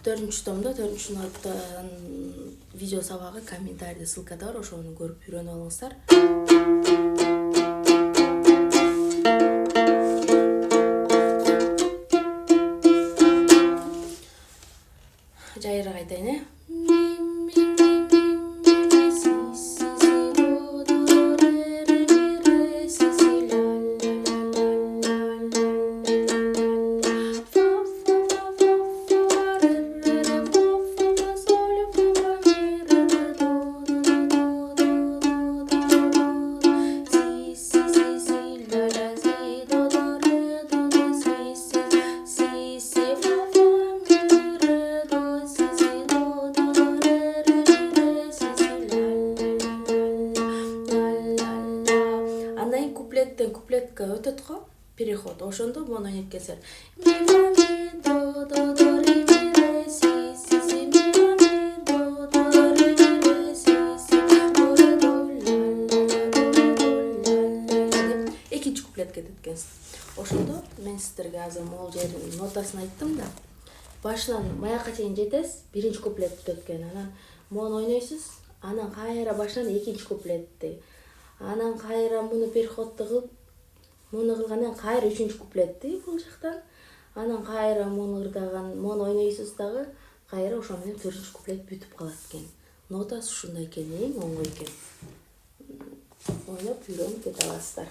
4-cü tomda 4-cü notaдан видео сабагы комментарийде ссылкада бар, ошону көрүп үйрөнүп алыңыздар. Жайыраак айтайын, куплеттен куплетке өтөт го, переход. Ошондо мону ойноп келсер. Экинчи куплетке кеткенсиз. Ошондо мен сиздерге азыр могул жердин нотасын айттым да. Башынан маякка чейин жетесиз, биринчи куплет бүтөт экен. Анан мону ойнойсуз, анан кайра башынан экинчи куплетти. Анан кайра муну переходду кылып, муну кылгандан кайра 3-cü куплетти бул жактан. Анан кайра муну ырдаган, мону ойнойсуз дагы, кайра ошо менен 4-cü куплет бүтүп калат экен. Нотасы ушундай экен, эң оңой экен. Ойноп үйрөнүп кете аласыздар.